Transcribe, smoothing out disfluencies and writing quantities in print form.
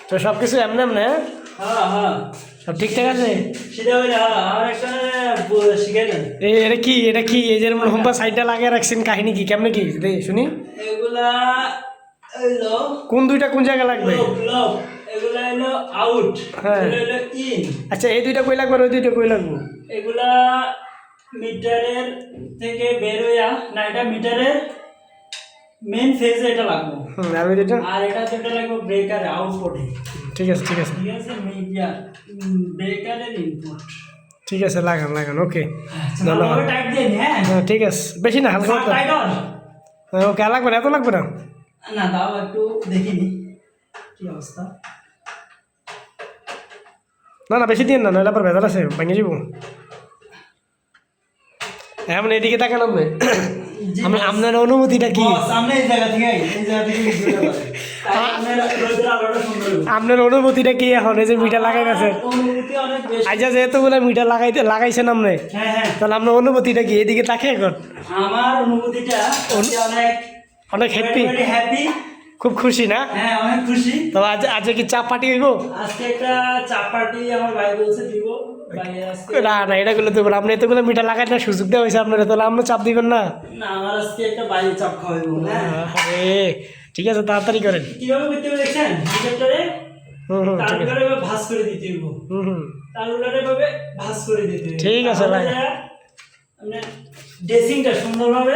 তো সব কিছু এমনি এমনি? হ্যাঁ হ্যাঁ সব ঠিকঠাক আছে? সেটা হইলে আর একটা শিখাইলেন। এটা কি এই যে হোমপা সাইডটা লাগিয়ে রাখছেন, কাহিনী কি, কেমনে কি রে শুনি? এগুলা হইলো কোন দুইটা কোন জায়গায় লাগবে? লক, এগুলা হইলো আউট, হ্যাঁ। এগুলা হইলো ইন। আচ্ছা, এই দুইটা কই লাগবে আর ওই দুইটা কই লাগবে? এগুলা মিটারের থেকে বের হইয়া, না এটা মিটারের মেন ফেজে এটা লাগবে। আর ওই দুইটা? আর এটা যেটা লাগবে ব্রেকারে আউটপুটে। ঠিক আছে ঠিক আছে ঠিক আছে, মিডিয়া ব্রেকারের ইনপুট। ঠিক আছে, লাগান লাগান, ওকে ধন্যবাদ। টাইট দেন। হ্যাঁ হ্যাঁ ঠিক আছে, বেশি না, হালকা হালকা। Tight on. ওকে, আর লাগবে না, এত লাগবে না। না দাও একটু দেখিনি কি অবস্থা। না না, বেশি দিন না, নইলে আবার ভেজাল আছে, ভেঙে যাবো। এমন এদিকে তাকান আপনি। আপনার অনুভূতিটা কি? সামনে এই জায়গা থেকে ভিডিওটা করে। তাই আপনার রোদের আলোটা সুন্দর হবে। আপনার অনুভূতিটা কি এখন, এই যে মিটার লাগাই গেছে? অনুভূতি অনেক বেশি। আচ্ছা, যেহেতু বলে মিটার লাগাইছেন আপনি, হ্যাঁ হ্যাঁ, তাহলে আপনার অনুভূতিটা কি এদিকে তাকে এখন? আমার অনুভূতিটা অনেক অনেক হ্যাপি, হ্যাপি। খুব খুশি না? হ্যাঁ অনেক খুশি। তো আজ কি চাপ পার্টি হইব? আজকে একটা চা পার্টি আমার ভাই বলছে দিব। ভাই আজকে না না, এটা গুলো তো বলে আপনি এতগুলো মিটার লাগাই না, সুযোগ দেওয়া হয়েছে আপনারা, তাহলে আপনি চাপ দিবেন না? না, আমার আজকে একটা বাইরে চাপ খাওয়াইবো। হ্যাঁ আরে ঠিক আছে, তাড়াতাড়ি করেন। কিভাবে করতে হবে দেখছেন? ভিতরটারে ঠিক আছে। তারপরে ভাঁজ করে দিতে হইব। হুম তারপরে ভাবে ভাঁজ করে দিতে হইব। ঠিক আছে, তাহলে ভাই। আপনার ড্রেসিংটা সুন্দরভাবে